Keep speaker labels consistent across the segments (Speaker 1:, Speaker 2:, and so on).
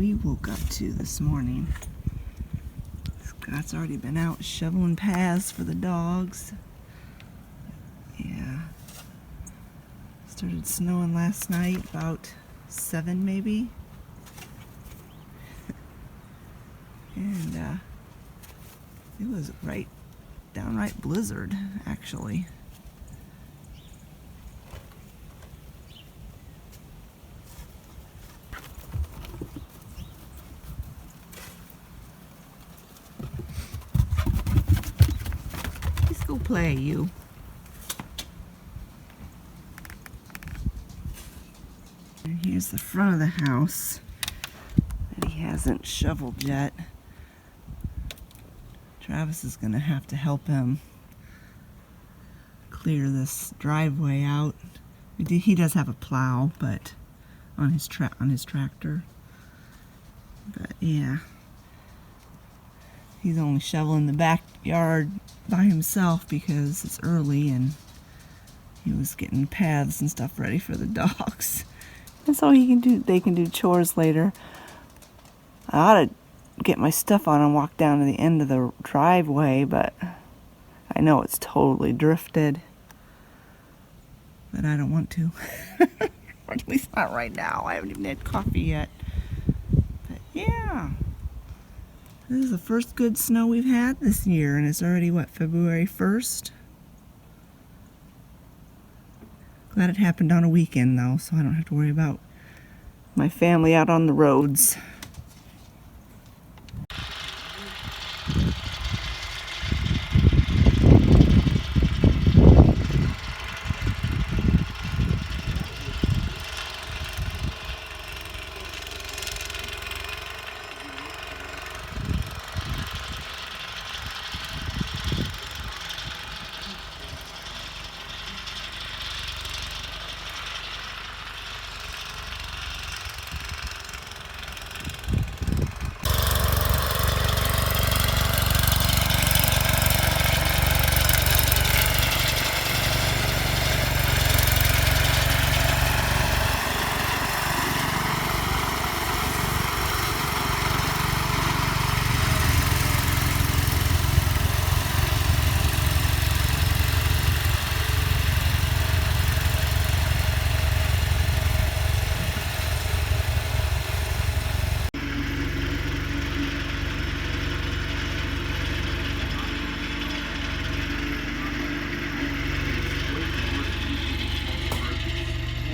Speaker 1: we woke up to this morning. Scott's already been out shoveling paths for the dogs. Yeah. Started snowing last night, about 7 maybe. And it was downright blizzard, actually. Let's go play, you. And here's the front of the house that he hasn't shoveled yet. Travis is going to have to help him clear this driveway out. He does have a plow, but on his tractor. But yeah, he's only shoveling the backyard by himself because it's early and he was getting paths and stuff ready for the dogs. That's all he can do. They can do chores later. I ought to get my stuff on and walk down to the end of the driveway, but I know it's totally drifted. But I don't want to. Or at least not right now. I haven't even had coffee yet. But yeah. This is the first good snow we've had this year, and it's already, what, February 1st? Glad it happened on a weekend, though, so I don't have to worry about my family out on the roads.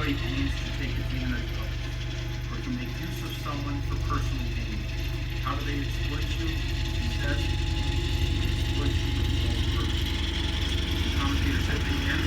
Speaker 2: Needs to take advantage of, or to make use of someone for personal gain. How do they exploit you? He says, exploit you with false purpose. The commentator said they can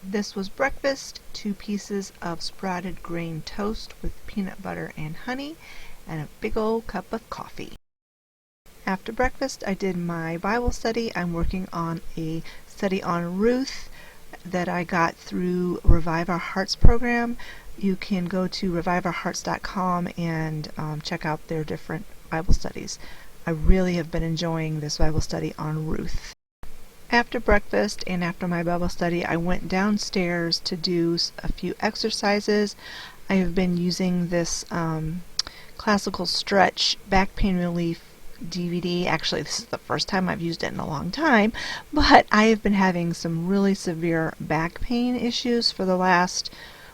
Speaker 3: This was breakfast, 2 pieces of sprouted grain toast with peanut butter and honey, and a big old cup of coffee. After breakfast, I did my Bible study. I'm working on a study on Ruth that I got through Revive Our Hearts program. You can go to reviveourhearts.com and check out their different Bible studies. I really have been enjoying this Bible study on Ruth. After breakfast and after my Bible study, I went downstairs to do a few exercises. I have been using this classical stretch back pain relief DVD. Actually, this is the first time I've used it in a long time, but I have been having some really severe back pain issues for the last,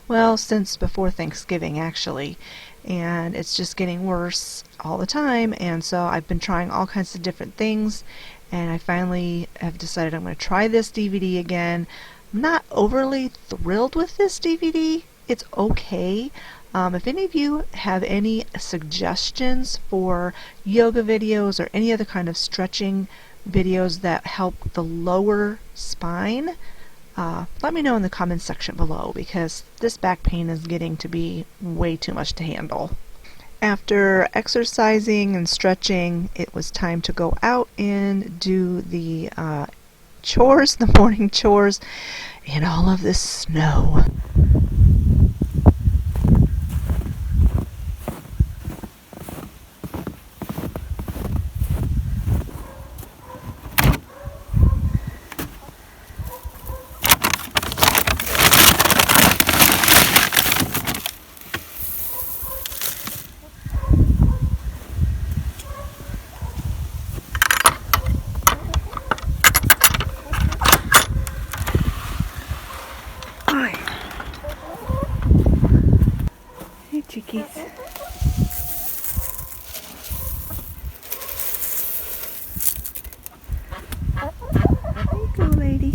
Speaker 3: well, since before Thanksgiving actually, and it's just getting worse all the time, and so I've been trying all kinds of different things, and I finally have decided I'm going to try this DVD again. I'm not overly thrilled with this DVD. It's okay. If any of you have any suggestions for yoga videos or any other kind of stretching videos that help the lower spine, let me know in the comments section below, because this back pain is getting to be way too much to handle. After exercising and stretching, it was time to go out and do the chores, the morning chores, in all of this snow. Hey, chickies. There you go, lady.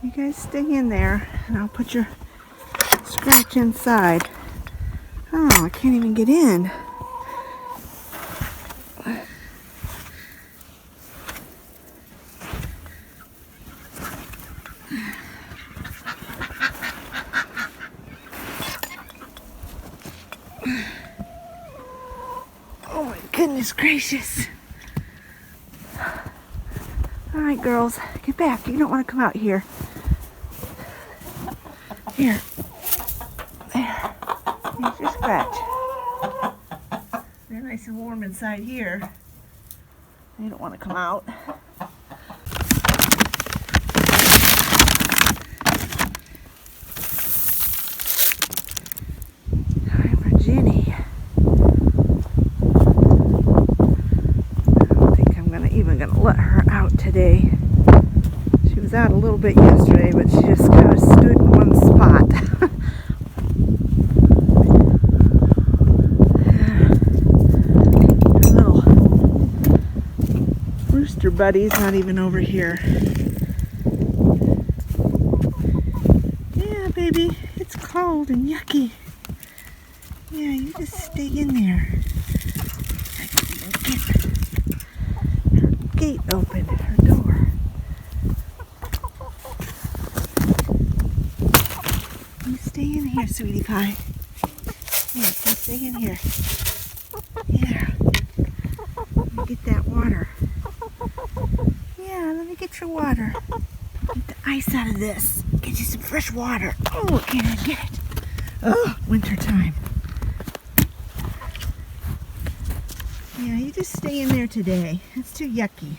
Speaker 3: You guys stay in there, and I'll put your scratch inside. Oh, I can't even get in. Oh my goodness gracious. Alright, girls, get back. You don't want to come out here. Here. There. Here's your scratch. They're nice and warm inside here. They don't want to come out. Time for Jenny. I don't think I'm even gonna let her out today. She was out a little bit yesterday, but she just kind of stood in one spot. Her little rooster buddy's not even over here. Yeah, baby, it's cold and yucky. Yeah, you just stay in there. I can even get her gate open, her door. You stay in here, sweetie pie. Yeah, just stay in here. Yeah. Let me get that water. Yeah, let me get your water. Get the ice out of this. Get you some fresh water. Oh, I can't even get it. Oh, winter time. Yeah, you just stay in there today. It's too yucky.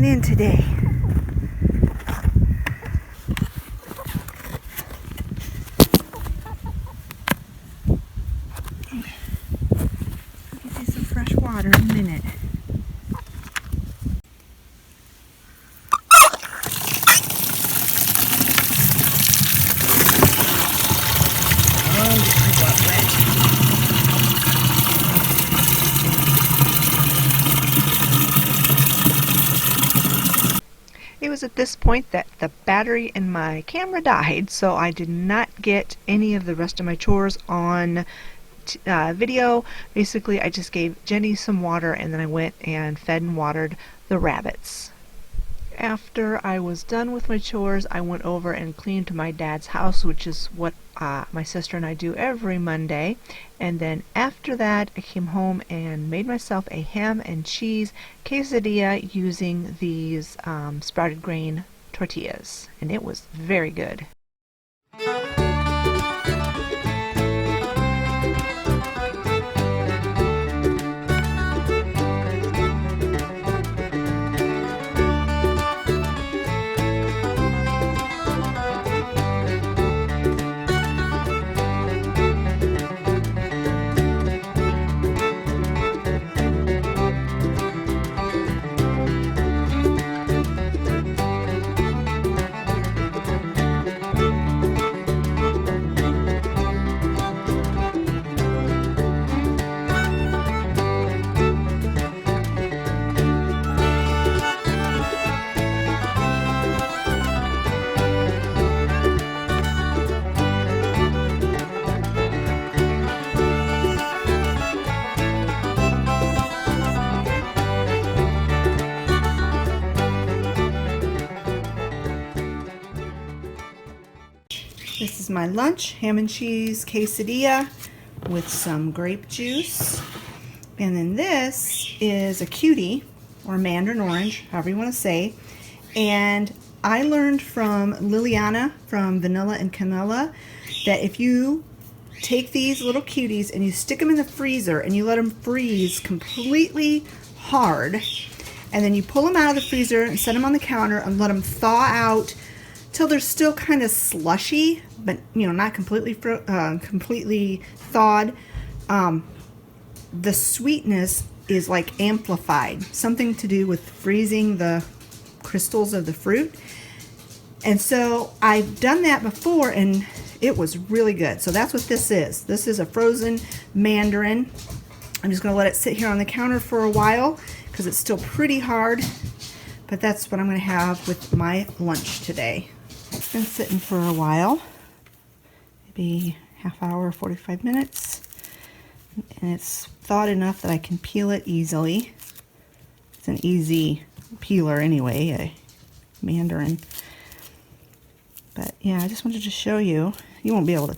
Speaker 3: In today. I'll get you some fresh water in a minute. It was at this point that the battery in my camera died, so I did not get any of the rest of my chores on video. Basically, I just gave Jenny some water and then I went and fed and watered the rabbits. After I was done with my chores, I went over and cleaned my dad's house, which is what my sister and I do every Monday. And then after that, I came home and made myself a ham and cheese quesadilla using these sprouted grain tortillas. And it was very good. This is my lunch, ham and cheese quesadilla with some grape juice. And then this is a cutie, or mandarin orange, however you want to say. And I learned from Liliana from Vanilla and Canela that if you take these little cuties and you stick them in the freezer and you let them freeze completely hard, and then you pull them out of the freezer and set them on the counter and let them thaw out till they're still kind of slushy, but not completely thawed. The sweetness is like amplified, something to do with freezing the crystals of the fruit. And so I've done that before and it was really good. So that's what this is. This is a frozen mandarin. I'm just going to let it sit here on the counter for a while because it's still pretty hard, but that's what I'm going to have with my lunch today. It's been sitting for a while, maybe half hour, 45 minutes, and it's thawed enough that I can peel it easily. It's an easy peeler anyway, a mandarin. But yeah, I just wanted to show you. You won't be able to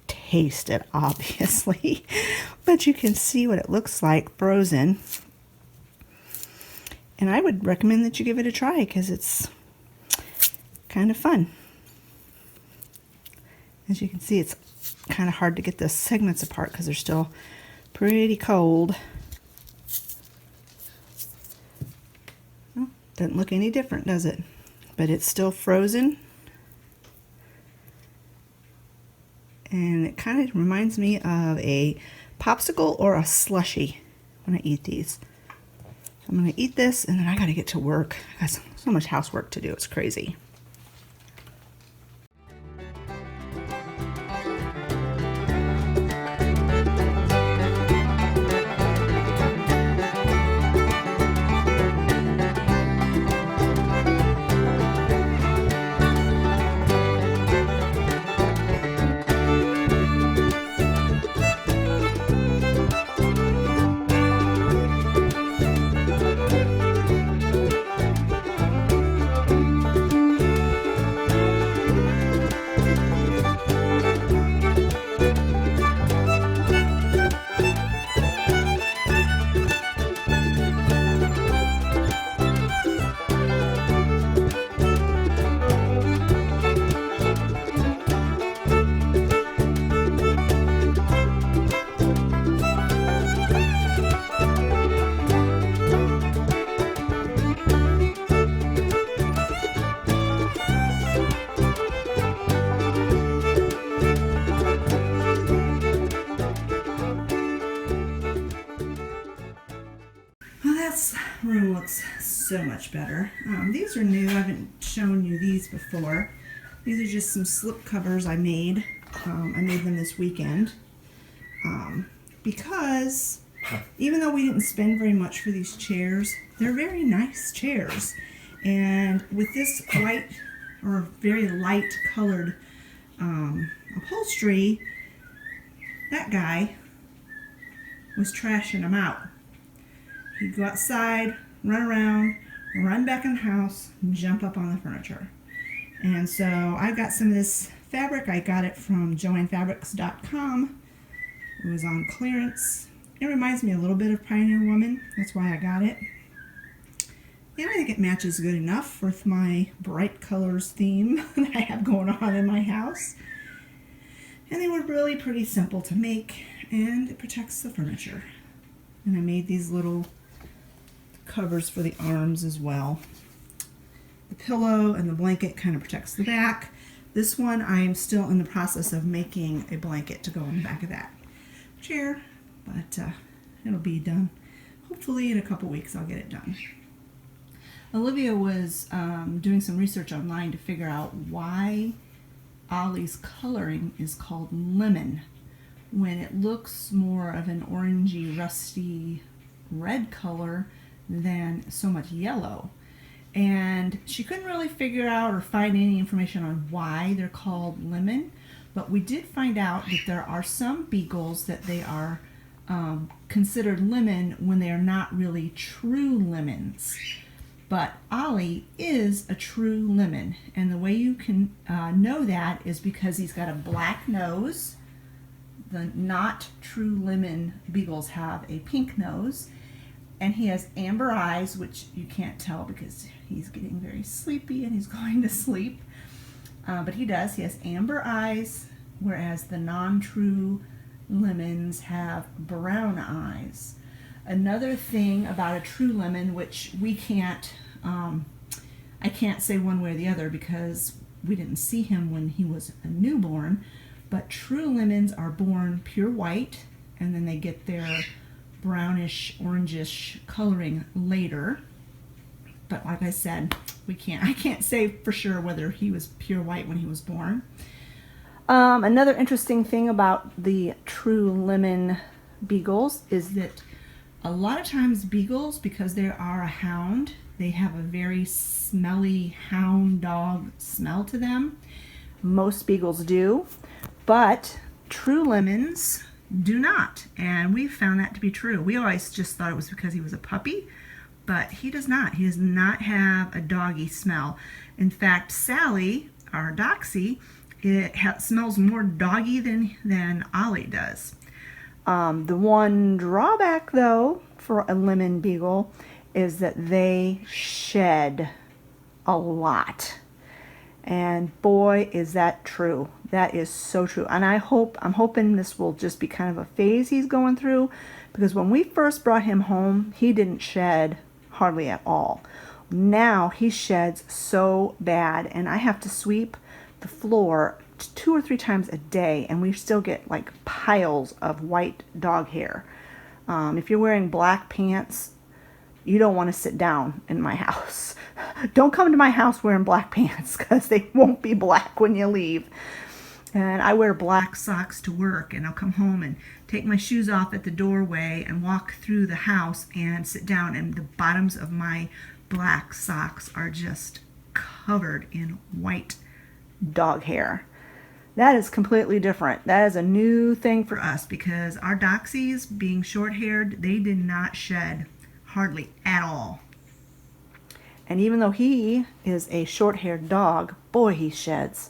Speaker 3: taste it, obviously, but you can see what it looks like frozen. And I would recommend that you give it a try because it's kind of fun. As you can see, it's kind of hard to get the segments apart because they're still pretty cold. Well, doesn't look any different, does it? But it's still frozen. And it kind of reminds me of a popsicle or a slushie when I eat these. So I'm going to eat this and then I got to get to work. I got so much housework to do. It's crazy. Room looks so much better. These are new. I haven't shown you these before. These are just some slip covers I made. I made them this weekend because even though we didn't spend very much for these chairs, they're very nice chairs.
Speaker 1: And with this white or very light colored upholstery, that guy was trashing them out. He'd go outside, run around, run back in the house, jump up on the furniture. And so I got some of this fabric. I got it from joannfabrics.com. It was on clearance. It reminds me a little bit of Pioneer Woman. That's why I got it. And I think it matches good enough with my bright colors theme that I have going on in my house. And they were really pretty simple to make, and it protects the furniture. And I made these little covers for the arms as well. The pillow and the blanket kind of protects the back. This one I am still in the process of making a blanket to go on the back of that chair, but it'll be done. Hopefully in a couple weeks I'll get it done. Olivia was doing some research online to figure out why Ollie's coloring is called lemon when it looks more of an orangey, rusty red color than so much yellow. And she couldn't really figure out or find any information on why they're called lemon, but we did find out that there are some beagles that they are considered lemon when they are not really true lemons. But Ollie is a true lemon, and the way you can know that is because he's got a black nose. The not true lemon beagles have a pink nose, and he has amber eyes, which you can't tell because he's getting very sleepy and he's going to sleep. But he does. He has amber eyes, whereas the non-true lemons have brown eyes. Another thing about a true lemon, which we can't, I can't say one way or the other because we didn't see him when he was a newborn, but true lemons are born pure white, and then they get their brownish, orangish coloring later. But like I said, I can't say for sure whether he was pure white when he was born. Another interesting thing about the true lemon beagles is that a lot of times beagles, because they are a hound, they have a very smelly hound dog smell to them. Most beagles do, but true lemons do not, and we found that to be true. We always just thought it was because he was a puppy, but he does not. He does not have a doggy smell. In fact, Sally, our Doxy, smells more doggy than Ollie does. The one drawback, though, for a lemon beagle is that they shed a lot. And boy, is that true. That is so true. And I'm hoping this will just be kind of a phase he's going through, because when we first brought him home, he didn't shed hardly at all. Now he sheds so bad, and I have to sweep the floor 2 or 3 times a day, and we still get like piles of white dog hair. If you're wearing black pants, you don't want to sit down in my house. Don't come to my house wearing black pants, because they won't be black when you leave. And I wear black socks to work, and I'll come home and take my shoes off at the doorway and walk through the house and sit down, and the bottoms of my black socks are just covered in white dog hair. That is completely different. That is a new thing for us, because our Doxies, being short-haired, they did not shed hardly at all. And even though he is a short-haired dog, boy, he sheds.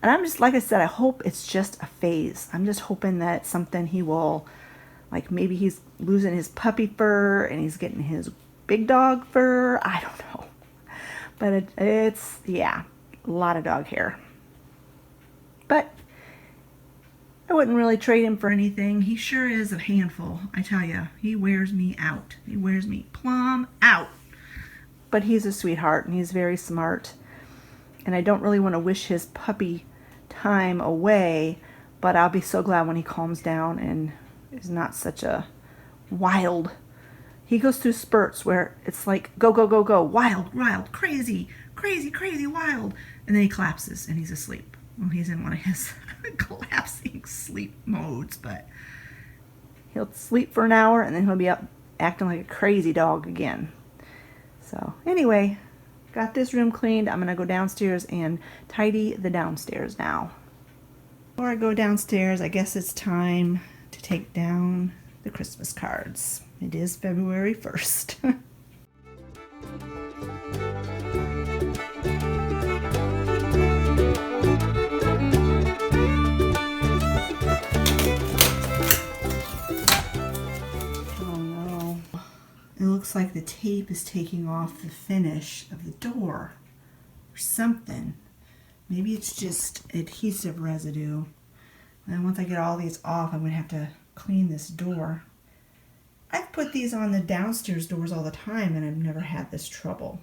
Speaker 1: And I'm just, like I said, I hope it's just a phase. I'm just hoping that it's something he will, like maybe he's losing his puppy fur and he's getting his big dog fur. I don't know. But it's, yeah, a lot of dog hair. But I wouldn't really trade him for anything. He sure is a handful, I tell you. He wears me out. He wears me plumb out. But he's a sweetheart, and he's very smart. And I don't really want to wish his puppy time away, but I'll be so glad when he calms down and is not such a wild. He goes through spurts where it's like, go, go, go, go, wild, wild, crazy, crazy, crazy, wild. And then he collapses and he's asleep. Well, he's in one of his collapsing sleep modes, but he'll sleep for an hour and then he'll be up acting like a crazy dog again. So anyway, Got this room cleaned. I'm gonna go downstairs and tidy the downstairs now. Before I go downstairs, I guess it's time to take down the Christmas cards. It is February 1st. It looks like the tape is taking off the finish of the door or something. Maybe it's just adhesive residue. And once I get all these off, I'm going to have to clean this door. I've put these on the downstairs doors all the time and I've never had this trouble.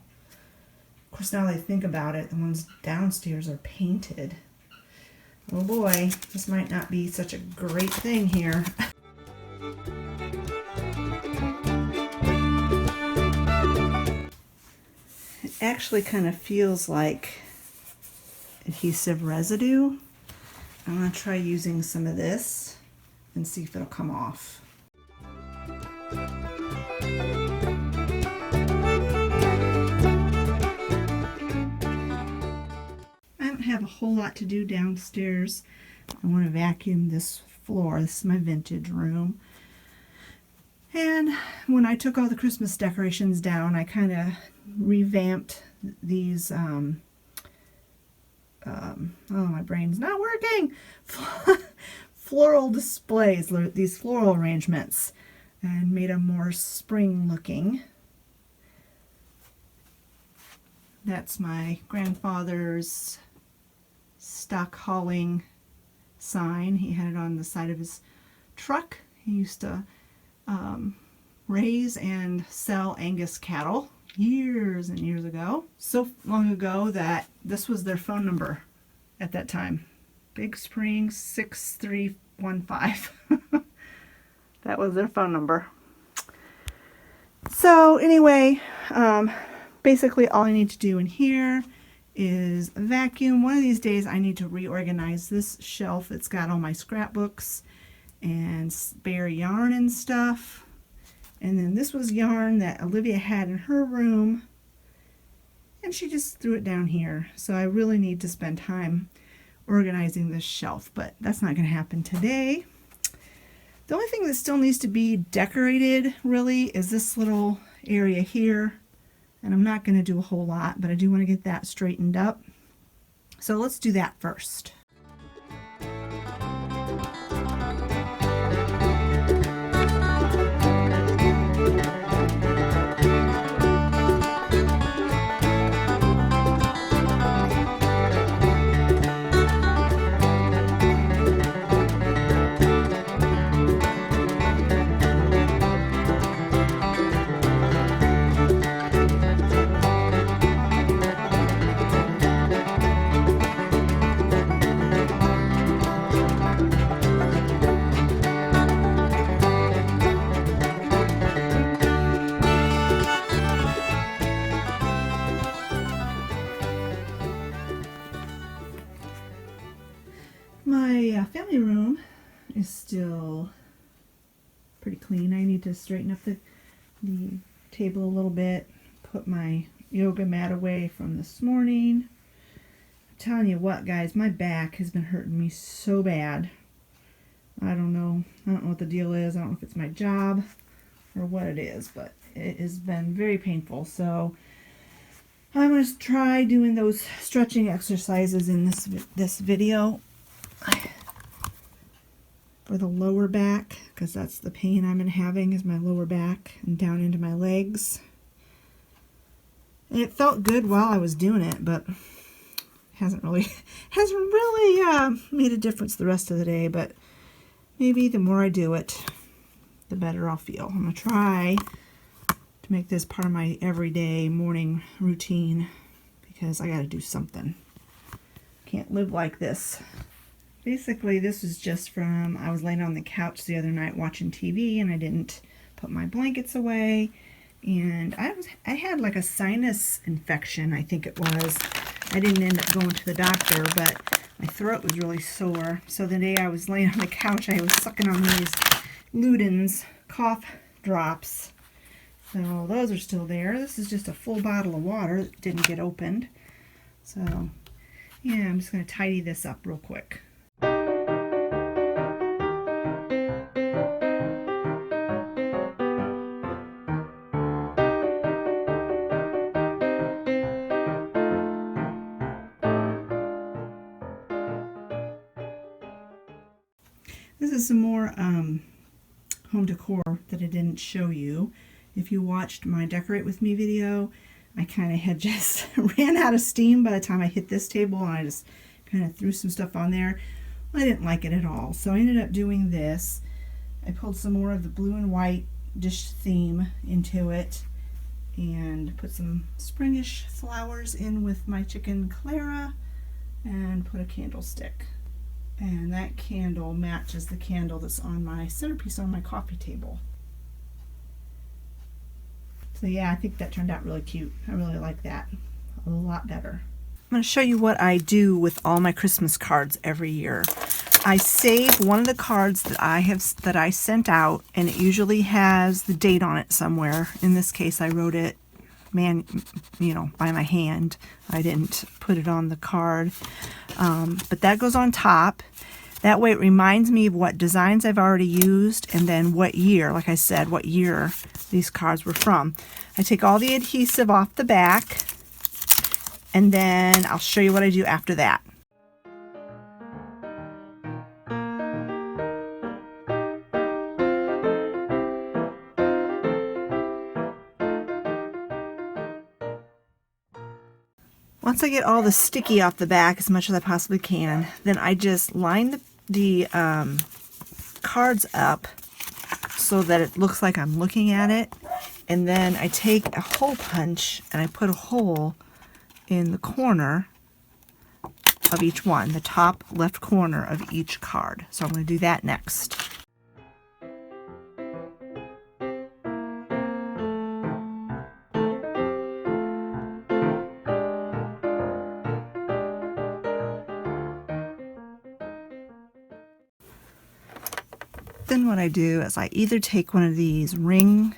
Speaker 1: Of course, now that I think about it, the ones downstairs are painted. Oh boy, this might not be such a great thing here. Actually kind of feels like adhesive residue. I'm going to try using some of this and see if it'll come off. I don't have a whole lot to do downstairs. I want to vacuum this floor. This is my vintage room. And when I took all the Christmas decorations down, I kind of revamped these, oh, my brain's not working, floral displays, these floral arrangements, and made them more spring looking. That's my grandfather's stock hauling sign. He had it on the side of his truck. He used to raise and sell Angus cattle years and years ago. So long ago that this was their phone number at that time. Big Spring 6315. That was their phone number. So anyway, basically all I need to do in here is vacuum. One of these days I need to reorganize this shelf. It's got all my scrapbooks and spare yarn and stuff. And then this was yarn that Olivia had in her room, and she just threw it down here. So I really need to spend time organizing this shelf, but that's not going to happen today. The only thing that still needs to be decorated really is this little area here, and I'm not going to do a whole lot, but I do want to get that straightened up. So let's do that first. My family room is still pretty clean. I need to straighten up the table a little bit, put my yoga mat away from this morning. I'm telling you what, guys, my back has been hurting me so bad. I don't know what the deal is. I don't know if it's my job or what it is, but it has been very painful. So I'm going to try doing those stretching exercises in this video for the lower back, because that's the pain I'm having, is my lower back and down into my legs. And it felt good while I was doing it, but hasn't really made a difference the rest of the day. But maybe the more I do it, the better I'll feel. I'm gonna try to make this part of my everyday morning routine, because I gotta do something. Can't live like this. Basically, this is just from, I was laying on the couch the other night watching TV, and I didn't put my blankets away, and I had like a sinus infection, I think it was. I didn't end up going to the doctor, but my throat was really sore. So the day I was laying on the couch, I was sucking on these Ludens cough drops, So those are still there. This is just a full bottle of water that didn't get opened. So yeah, I'm just going to tidy this up real quick. This is some more home decor that I didn't show you. If you watched my Decorate With Me video, I kind of had just ran out of steam by the time I hit this table, and I just kind of threw some stuff on there. I didn't like it at all, so I ended up doing this. I pulled some more of the blue and white dish theme into it and put some springish flowers in with my chicken Clara and put a candlestick. And that candle matches the candle that's on my centerpiece on my coffee table. So yeah, I think that turned out really cute. I really like that a lot better. I'm going to show you what I do with all my Christmas cards every year. I save one of the cards that I sent out, and it usually has the date on it somewhere. In this case, I wrote it by my hand. I didn't put it on the card, but that goes on top. That way it reminds me of what designs I've already used, and then what year, like I said, what year these cards were from. I take all the adhesive off the back, and then I'll show you what I do after that. Once I get all the sticky off the back as much as I possibly can, then I just line the cards up so that it looks like I'm looking at it. And then I take a hole punch and I put a hole in the corner of each one, the top left corner of each card. So I'm going to do that next. Then what I do is I either take one of these ring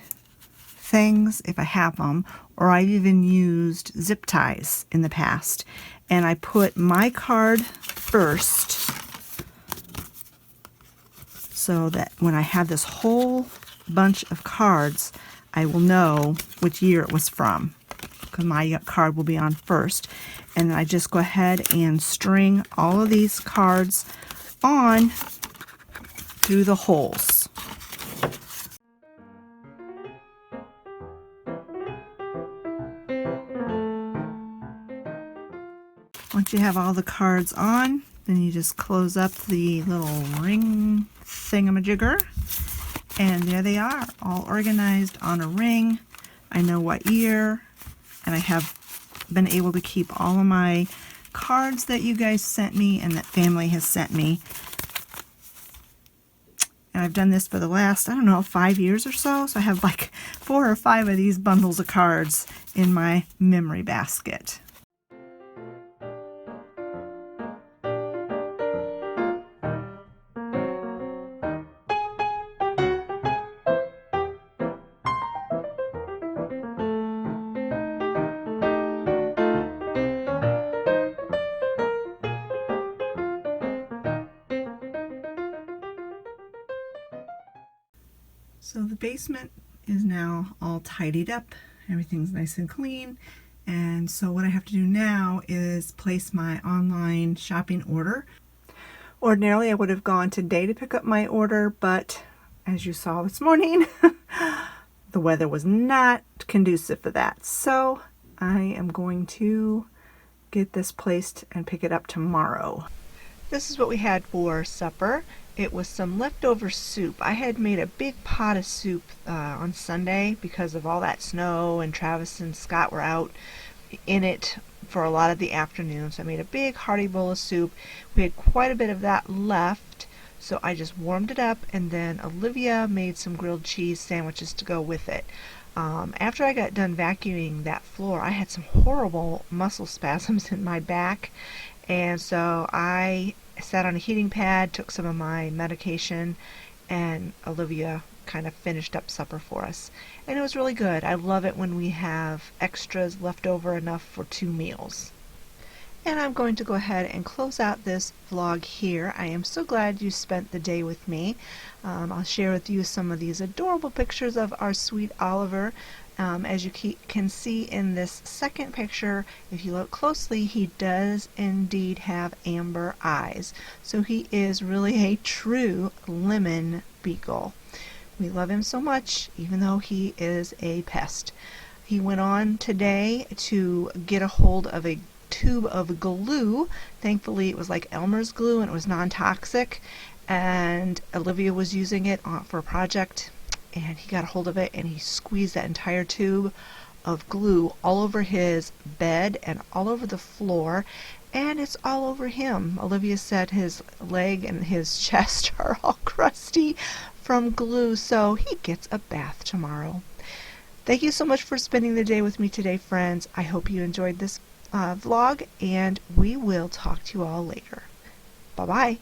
Speaker 1: things, if I have them, or I've even used zip ties in the past, and I put my card first so that when I have this whole bunch of cards, I will know which year it was from, because my card will be on first. And I just go ahead and string all of these cards on through the holes. Once you have all the cards on, then you just close up the little ring thingamajigger, and there they are, all organized on a ring. I know what year, and I have been able to keep all of my cards that you guys sent me and that family has sent me. And I've done this for the last, 5 years or so. So I have like 4 or 5 of these bundles of cards in my memory basket. So the basement is now all tidied up. Everything's nice and clean. And so what I have to do now is place my online shopping order. Ordinarily I would have gone today to pick up my order, but as you saw this morning, the weather was not conducive for that. So I am going to get this placed and pick it up tomorrow. This is what we had for supper. It was some leftover soup. I had made a big pot of soup on Sunday because of all that snow, and Travis and Scott were out in it for a lot of the afternoon. So I made a big hearty bowl of soup. We had quite a bit of that left, so I just warmed it up, and then Olivia made some grilled cheese sandwiches to go with it. After I got done vacuuming that floor, I had some horrible muscle spasms in my back, and so I sat on a heating pad, took some of my medication, and Olivia
Speaker 3: kind of finished up supper for us. And it was really good. I love it when we have extras left over enough for 2 meals. And I'm going to go ahead and close out this vlog here. I am so glad you spent the day with me. I'll share with you some of these adorable pictures of our sweet Oliver. As you can see in this second picture, if you look closely, he does indeed have amber eyes. So he is really a true lemon beagle. We love him so much, even though he is a pest. He went on today to get a hold of a tube of glue. Thankfully, it was like Elmer's glue and it was non-toxic. And Olivia was using it for a project, and he got a hold of it and he squeezed that entire tube of glue all over his bed and all over the floor, and it's all over him. Olivia said his leg and his chest are all crusty from glue, so he gets a bath tomorrow. Thank you so much for spending the day with me today, friends. I hope you enjoyed this vlog, and we will talk to you all later. Bye-bye.